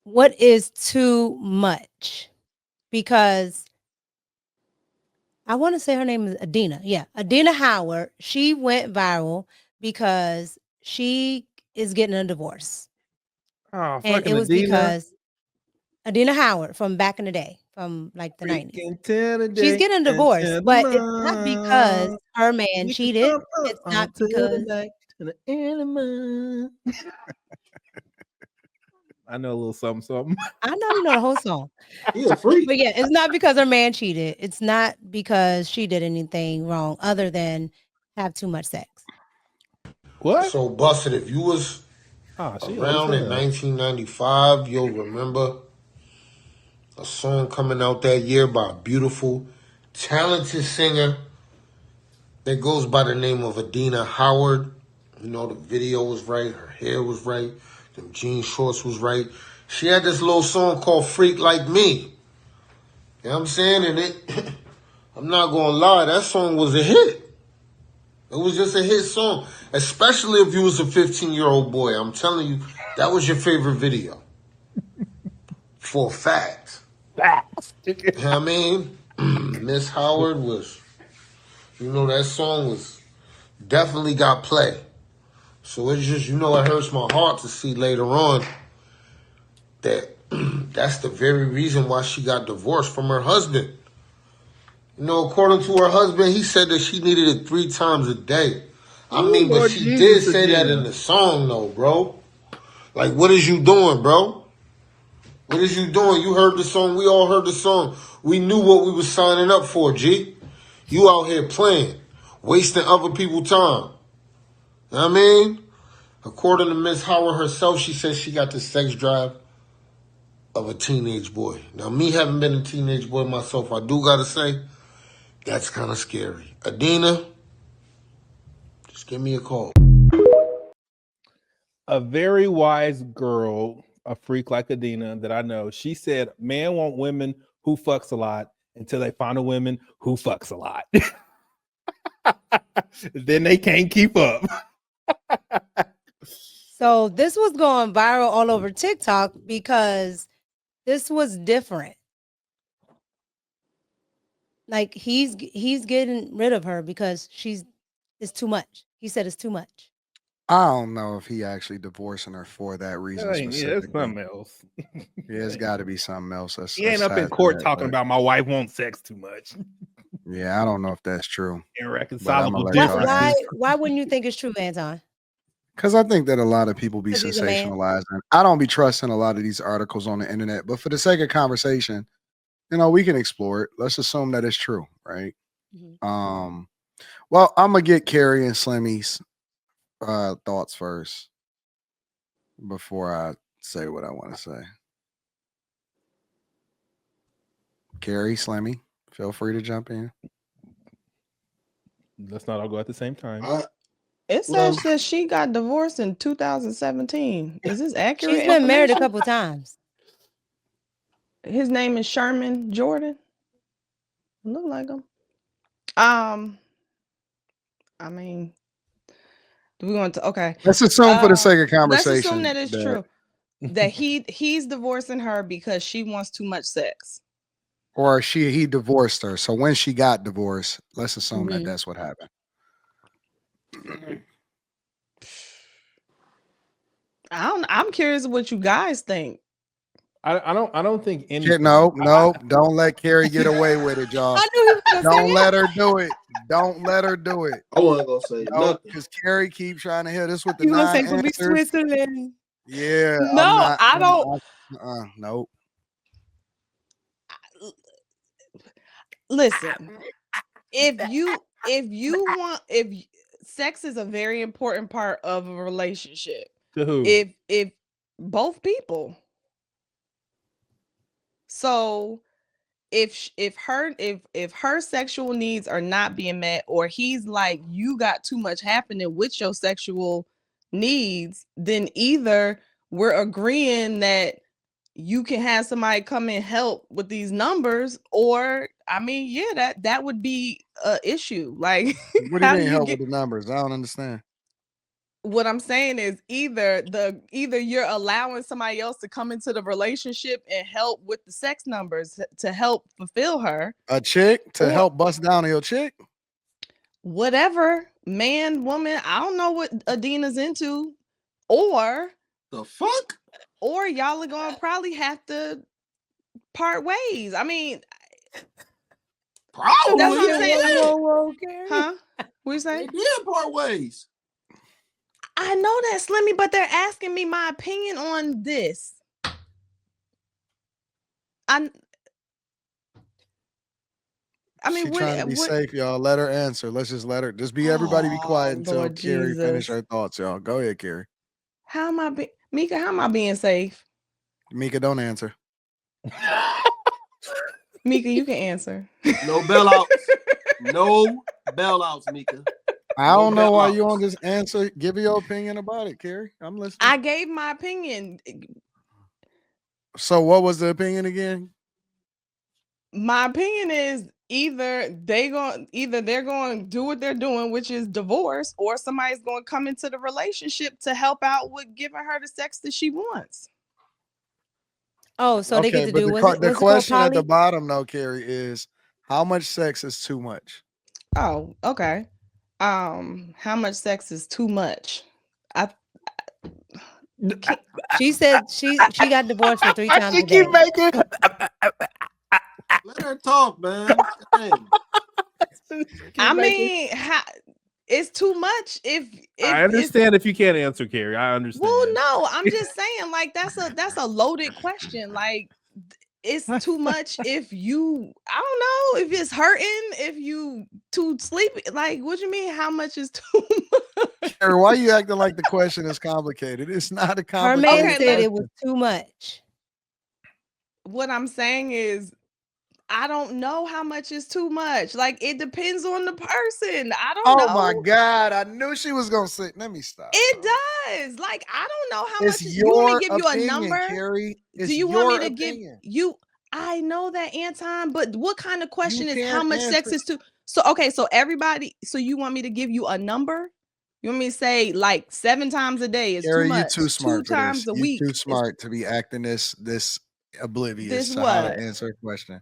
what is too much? Because I want to say her name is Adina. Yeah, Adina Howard. She went viral because she is getting a divorce. Oh, And fucking it was Adina. because Adina Howard from back in the day, from like the 90s. Freaking tell the She's day getting a and divorce, tell the but it's not because month. her man We can cheated. pump up It's not until the because night to the end of the month. I know a little something, something. I know you know the whole song. He a freak. But yeah, it's not because her man cheated. It's not because she did anything wrong other than have too much sex. What? So, Busted, if you was Oh, she old as around in hell. 1995, you'll remember a song coming out that year by a beautiful, talented singer that goes by the name of Adina Howard. You know, the video was right, her hair was right, them jean shorts was right. She had this little song called Freak Like Me. You know what I'm saying? And it, I'm not gonna lie, that song was a hit. It was just a hit song. Especially if you was a 15-year-old boy. I'm telling you, that was your favorite video. For a fact. Facts. You know what I mean? Miss Howard was, that song was definitely got play. So it's just, it hurts my heart to see later on that that's the very reason why she got divorced from her husband. According to her husband, he said that she needed it 3 times a day. I Ooh, mean, but Lord she did Jesus say that in again. the song, though, bro. Like, what is you doing, bro? What is you doing? You heard the song. We all heard the song. We knew what we was signing up for, G. You out here playing, wasting other people's time. You know what I mean? According to Miss Howard herself, she says she got the sex drive of a teenage boy. Now, me having been a teenage boy myself, I do gotta say, that's kind of scary. Adina, just give me a call. A very wise girl, a freak like Adina that I know, she said, "Man want women who fucks a lot until they find a woman who fucks a lot. Then they can't keep up." So this was going viral all over TikTok because this was different. Like he's getting rid of her because it's too much. He said it's too much. I don't know if he actually divorcing her for that reason Yeah, it's specifically. something else. Yeah, it's got to be something else. He ain't up in Aside from court that, talking but about my wife wants sex too much. yeah, I don't know if that's true. But I'm Irreconcilable gonna let Why y'all why differences. answer. why wouldn't you think it's true, Anton? Because I think that a lot of people be Because he's a man. sensationalizing. I don't be trusting a lot of these articles on the internet, but for the sake of conversation, we can explore it. Let's assume that it's true, right? Mhm. Well, I'm gonna get Carrie and Slimmy's thoughts first before I say what I want to say. Carrie, Slimmy, feel free to jump in. Let's not all go at the same time. It Well, says that she got divorced in 2017. Is this accurate She's been married a information? couple times. His name is Sherman Jordan. Look like him. Um, I mean, do we want to? Okay. Let's assume for the sake of Let's assume conversation that it's that, true. That he's divorcing her because she wants too much sex. or he divorced her. So when she got divorced, let's assume that Mhm. that's what happened. I'm curious what you guys think. I don't think Shit, anything. no, don't let Carrie get away with it, y'all. I knew he was gonna say Don't that. let her do it. Don't let her do it. I wasn't going to say No, nothing. because Carrie keep trying to hit us with the You gonna 9 say from East answers. Switzerland? Yeah, I'm No, not. I don't. Nope. Listen. If sex is a very important part of a relationship. To who? If both people. So if her sexual needs are not being met, or he's like, you got too much happening with your sexual needs, then either we're agreeing that you can have somebody come and help with these numbers, or I mean, yeah, that would be a issue. Like, What do you how do mean you help get? with the numbers? I don't understand. what I'm saying is either you're allowing somebody else to come into the relationship and help with the sex numbers to help fulfill her. A chick to Or- help bust down on your chick? Whatever, man, woman, I don't know what Adina's into. Or The fuck? or y'all are gonna probably have to part ways. I mean, Probably. that's what I'm saying. Whoa, Carrie. Huh? What you They say? did part ways. I know that, Slimmy, but they're asking me my opinion on this. I mean, She trying to be what? safe, y'all. Let her answer. Let's just let her. Just be everybody. Be quiet Oh, until Lord Carrie finish Jesus. her thoughts, y'all. Go ahead, Carrie. How am I Mika? How am I being safe? Mika, don't answer. Mika, you can answer. No bailouts. No bailouts, Mika. I No don't know why bailouts. you won't just answer. Give your opinion about it, Carrie. I'm listening. I gave my opinion. So, what was the opinion again? My opinion is either they're going to do what they're doing, which is divorce, or somebody's going to come into the relationship to help out with giving her the sex that she wants. Oh, so they get Okay, to but do the what's it called, question at the poly? bottom, though, Carrie, is how much sex is too much? Oh, okay. How much sex is too much? She said she got divorced for 3 times a She keep day. making. Let her talk, man. Damn. I mean, it's too much if I understand if you can't answer, Carrie. I understand. Well, no, I'm just saying, like, that's a loaded question. Like, it's too much if you, I don't know, if it's hurting, if you too sleepy. Like, what you mean? How much is too much? Carrie, why you acting like the question is complicated? It's not a Her complicated man Okay, said it was too much. What I'm saying is, I don't know how much is too much. Like, it depends on the person. I don't know. Oh my God. I knew she was going to say, let me stop. It y'all. does. Like, I don't know how It's much. You want me your to give you a opinion, number? Carrie. It's Do you want me your to opinion. give you? I know that, Anton, but what kind of question is how can't much sex answer. is too? So okay, so everybody. So you want me to give you a number? You want me to say like 7 times a day is too Carrie, you much? too smart 2 for this. times a You week too is smart to be acting this oblivious this to how to what? answer a question.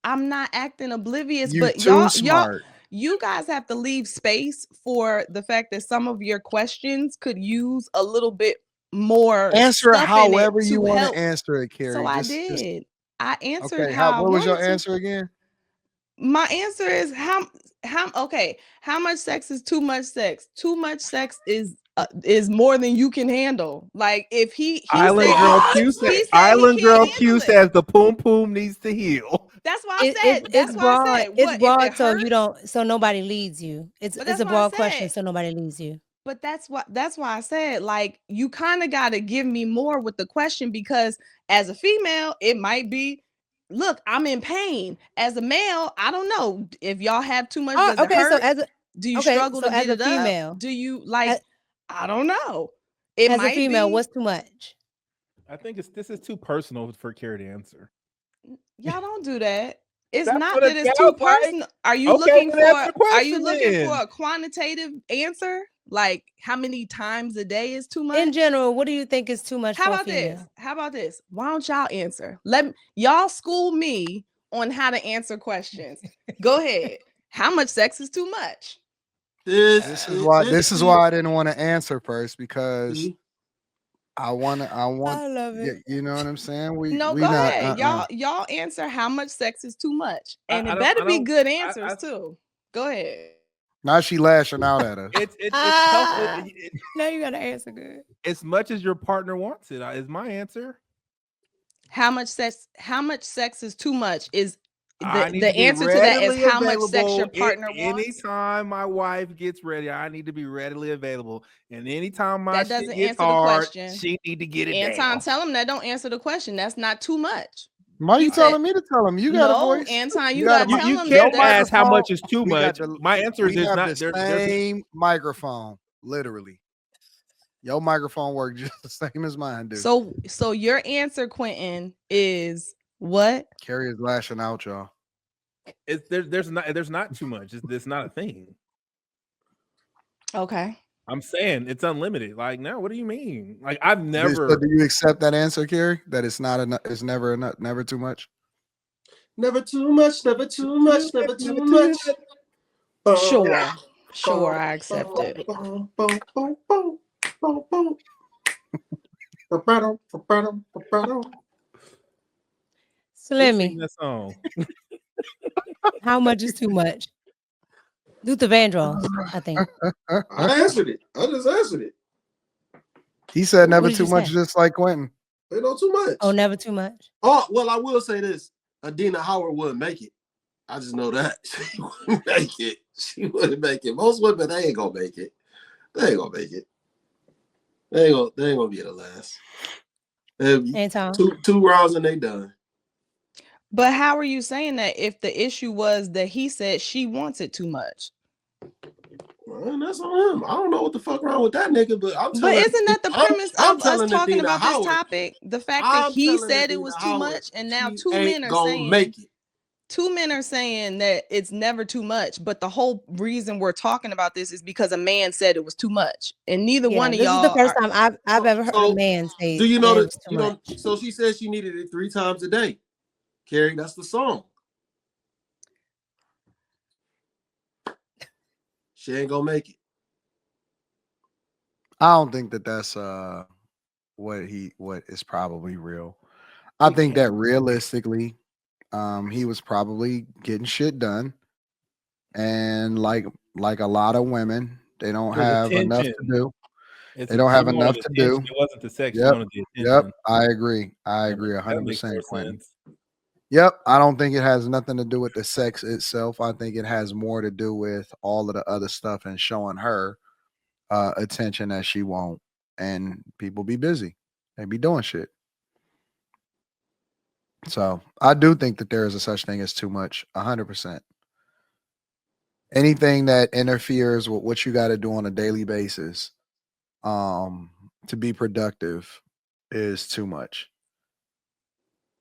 I'm not acting oblivious, You but too smart. you guys have to leave space for the fact that some of your questions could use a little bit more Answer it stuff however in it you to want to help. answer it, Carrie. So I Just did. I answered okay. how I What was your wanted to. answer again? My answer is how okay, how much sex is too much sex? Too much sex is more than you can handle. Like if he Island said Girl What? Q he said, said he Island Girl can't Q handle it. says the poom poom needs to heal. That's why I said. It's That's why I broad. said. It's What if it broad, so hurt? you don't. So nobody leads you. It's But it's that's a why I broad question, said. so nobody leads you. But that's why I said, like, you kind of got to give me more with the question, because as a female, it might be, look, I'm in pain. As a male, I don't know if y'all have too much. Oh, Does it okay. So hurt? as a Do you okay, struggle so to as get a it up? female, Do you like? as, I don't know. It as a might female, be. what's too much? I think this is too personal for Carrie to answer. Y'all don't do that. It's That's not what it that it's too sounds like. personal. Are you Okay, looking then for? answer the Are you question looking for then. a quantitative answer? Like how many times a day is too much? In general, what do you think is too much How for a about female? this? How about this? Why don't y'all answer? Y'all school me on how to answer questions. Go ahead. How much sex is too much? This is why I didn't want to answer first, because See? I want I love it. you know what I'm saying? We No, we go not ahead. Y'all answer how much sex is too much. And it better be good answers too. Go ahead. Now she lashing out at us. It's tough. Now you gotta answer good. As much as your partner wants it, is my answer. How much sex is too much is I need the to be answer to that is readily how much sex your available partner wants. anytime my wife gets ready. I need to be readily available, and anytime my That shit doesn't gets answer the hard, question. she need to get it Anton, down. tell him that don't answer the question. That's not too much. Why He you said- telling me to tell him? You got a No, voice. Anton, you You got a gotta mi- tell You him Your can't that. ask how microphone- much is too we got much. the- My answer We is have not the there's same microphone, literally. Your microphone works just the same as mine do. So your answer, Quentin, is what? Carrie is lashing out, y'all. there's not too much. It's not a thing. Okay. I'm saying it's unlimited. Like, no, what do you mean? Like, I've So never. do you accept that answer, Kerry? That it's not enough. It's never enough. Never too much. Never too much, never too much, never too much. Sure, I accept it. Who sing Slimmy, that song? how much is too much? Luther Vandross, I think. I answered it. I just answered it. He said What never did too you much, say? just like Quentin. Ain't no too much. Oh, never too much. Oh, well, I will say this. Adina Howard wouldn't make it. I just know that. She wouldn't make it. She wouldn't make it. Most women, they ain't gonna make it. They ain't gonna make it. They ain't gonna be the last. Anton. Two rounds and they done. But how are you saying that if the issue was that he said she wants it too much? Well, that's on him. I don't know what the fuck wrong with that nigga, but I'm But telling. isn't that the premise I'm of us telling talking Adina about this Howard. topic? The fact that I'm he telling said it Adina was too Howard, much, and now she two ain't men are gonna saying make it. two men are saying that it's never too much, but the whole reason we're talking about this is because a man said it was too much, and neither Yeah, one of this is the y'all first are. time I've ever heard a So, man say do you know that it that was too much. So she said she needed it 3 times a day. Carrie, that's the song. She ain't gonna make it. I don't think that that's what is probably real. I think that realistically, he was probably getting shit done, and like a lot of women, they don't It was have enough attention. to do. They She don't have wanted enough to attention. do. It wasn't the sex. She Yep. wanted the Yep. attention. I agree. That 100%, makes more Quentin. sense. Yep. I don't think it has nothing to do with the sex itself. I think it has more to do with all of the other stuff and showing her attention that she won't. And people be busy. They be doing shit. So I do think that there is a such thing as too much. 100%. Anything that interferes with what you got to do on a daily basis to be productive is too much.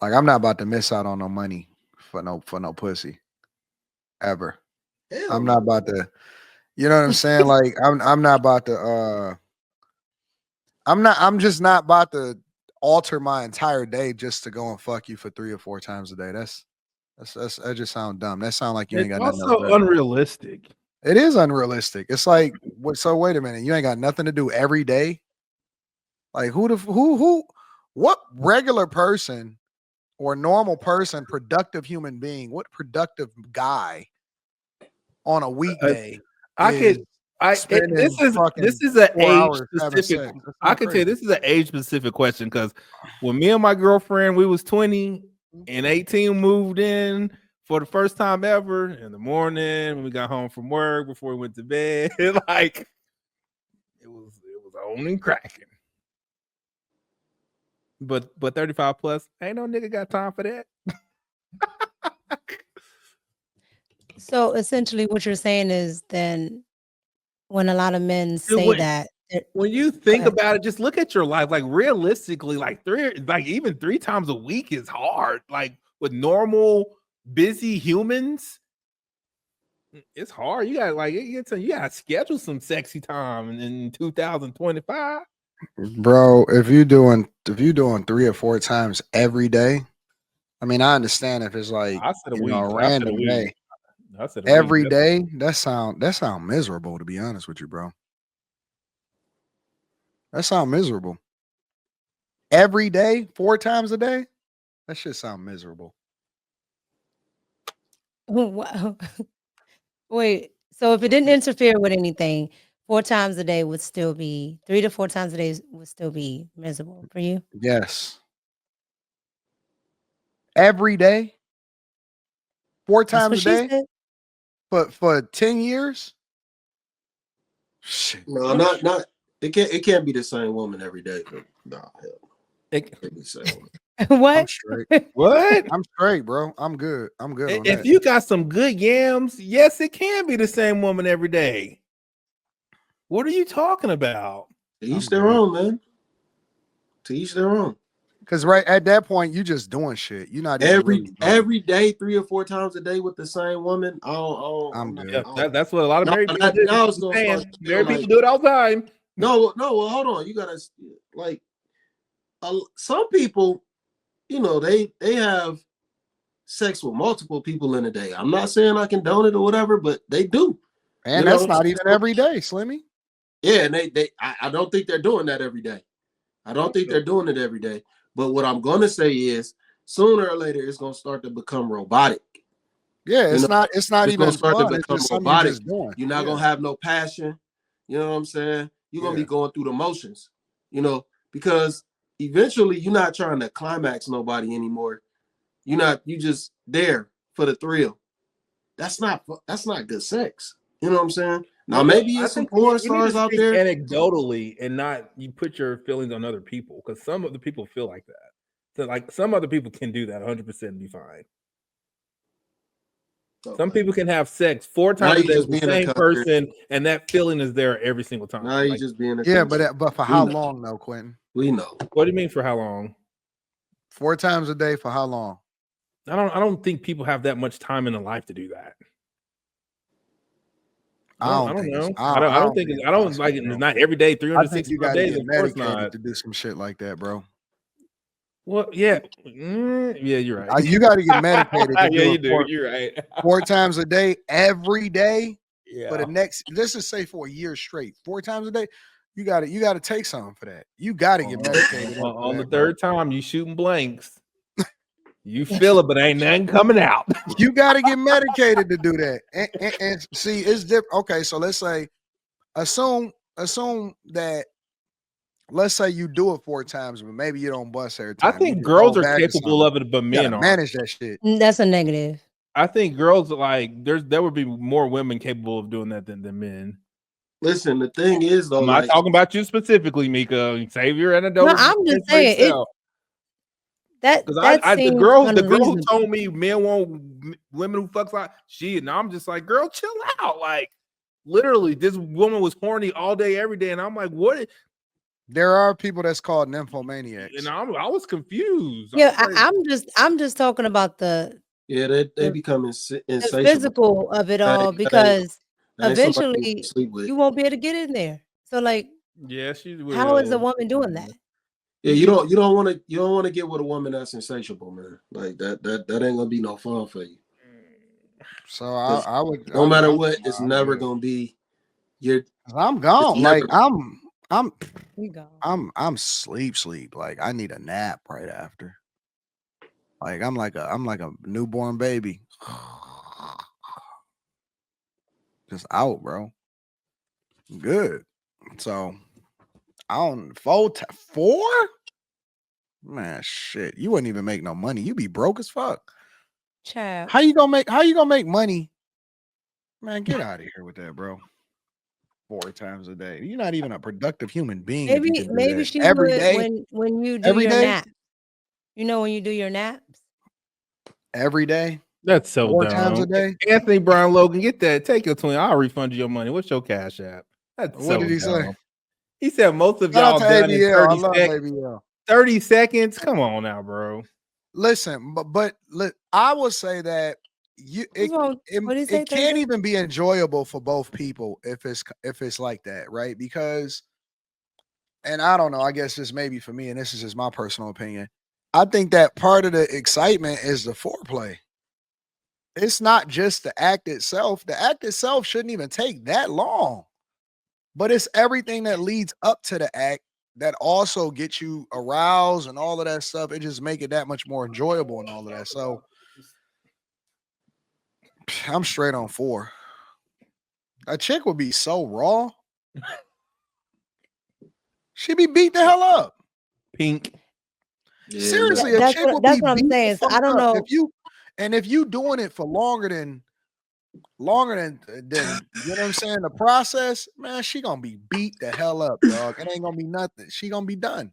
Like, I'm not about to miss out on no money for no pussy ever. Hell I'm no. not about to, you know what I'm saying? Like, I'm not about to I'm just not about to alter my entire day just to go and fuck you for 3 or 4 times a day. That just sounds dumb. That sounds like you ain't It's got nothing else also better. unrealistic. It is unrealistic. It's like, so wait a minute, you ain't got nothing to do every day? Like, what regular person or normal person, productive human being, what productive guy on a weekday I is could. spending This fucking is an 4 age hours having specific. sex? That I sounds can tell you crazy. this is an age specific question because when me and my girlfriend we was 20 and 18 moved in for the first time ever in the morning when we got home from work before we went to bed, like it was on and cracking. But 35 plus, ain't no nigga got time for that. So essentially, what you're saying is then when a lot of men Dude, say that, when you go think ahead. about it, just look at your life. Like realistically, even 3 times a week is hard. Like with normal busy humans, it's hard. You got you got to schedule some sexy time in 2025. Bro, if you doing 3 or 4 times every day, I mean, I understand if it's like, I said a you know, week. a I said a random week. day. I said a week. Every day, that sound miserable, to be honest with you, bro. That sound miserable. Every day, 4 times a day, that shit sound miserable. Wow. Wait, so if it didn't interfere with anything, 4 times a day would still be 3 to 4 times a day would still be miserable for you? Yes. Every day, 4 That's times what a she day, said. but for 10 years? Shit. No, not. It can't be the same woman every day. Nah, hell. It can't be the same woman. I'm What? straight. What? I'm straight, bro. I'm good. I'm good on If that. you got some good yams, yes, it can be the same woman every day. What are you talking about? To each I'm their good. own, man. To each their own. Because right at that point, you just doing shit. You're not even really doing every day, 3 or 4 times a day with the same woman. I'm not- good. Yeah, that's what a lot of married people do. now it's gonna start to feel Married people like do it all the time. no. Well, hold on. You gotta like some people. You know, they have sex with multiple people in a day. I'm not saying I condone it or whatever, but they do. And You that's know? not even every day, Slimmy. Yeah, and I don't think they're doing that every day. I don't think they're doing it every day. But what I'm gonna say is sooner or later it's gonna start to become robotic. Yeah, You it's know, not it's gonna even start to fun. It's become just something you're robotic. just doing. You're not gonna have no passion. You know what I'm saying? You're gonna be going through the motions, you know, because eventually you're not trying to climax nobody anymore. You just there for the thrill. That's not good sex. You know what I'm saying? Now maybe I it's some think porn you need stars to out speak there. anecdotally and not you put your feelings on other people because some of the people feel like that. So like some other people can do that 100% and be fine. Okay. Some people can have sex 4 Now times a you day just with the being a same cucker. person, and that feeling is there every single time. Now you Like, just being a Yeah, cucker. but for how long though, Quentin? We know. what do you mean for how long? 4 times a day for how long? I don't think people have that much time in their life to do that. I don't know. I don't think I don't like it. It's not every day, I think you 365 got to days. get Of course medicated not. to do some shit like that, bro. Well, yeah, yeah, you're right. You got to get medicated to Yeah, do you it do. You're right. 4 times a day, every day. Yeah. For the next, let's just say for a year straight, 4 times a day. You got to take something for that. You got to get medicated on the that, third time. You shooting blanks. You feel it, but ain't nothing coming out. You got to get medicated to do that. And see, it's different. Okay, so let's say, assume that. Let's say you do it 4 times, but maybe you don't bust every time. I think girls are capable of it, but men are. Manage that shit. That's a negative. I think girls like there would be more women capable of doing that than men. Listen, the thing is though, I'm not talking about you specifically, Mika. Save your anecdote. No, I'm just saying it. That the seems girl who unreasonable. told me men want women who fucks like and I'm just like, girl, chill out. Like literally, this woman was horny all day, every day, and I'm like, what? There are people that's called nymphomaniacs, and I was confused. Yeah, like, I'm just talking about the they become insatiable. The physical of it all, because eventually you won't be able to get in there. So like, yeah, she will. How is a woman doing that? Yeah, you don't want to get with a woman that's insatiable, man. Like that ain't gonna be no fun for you. So I would no matter what, it's never gonna be I'm gone. Like I'm sleep. Like I need a nap right after. Like I'm like a newborn baby. Just out, bro. Good. So I don't 4. Man, shit. You wouldn't even make no money. You be broke as fuck. Child. How you gonna make money? Man, get out of here with that, bro. 4 times a day. You're not even a productive human being. Maybe she every would day. when you do Every your day? nap. You know when you do your naps? Every day. That's so 4 dumb. times a day. Anthony Brown Logan, get that. Take your $20. I'll refund you your money. What's your cash app? That's what did he say? He said most of Shout y'all out to done in ABL. 30 I love seconds. ABL. 30 seconds. Come on now, bro. Listen, but I would say that it can't even be enjoyable for both people if it's like that, right? Because, and I don't know, I guess this may be for me, and this is just my personal opinion. I think that part of the excitement is the foreplay. It's not just the act itself. The act itself shouldn't even take that long, but it's everything that leads up to the act that also gets you aroused and all of that stuff. It just make it that much more enjoyable and all of that. So I'm straight on 4. A chick would be so raw. She'd be beat the hell up. Pink. Yeah, seriously, a chick would be what I'm saying. So I don't know if you doing it for longer than you know what I'm saying, the process, man, she gonna be beat the hell up, dog. It ain't gonna be nothing. She gonna be done.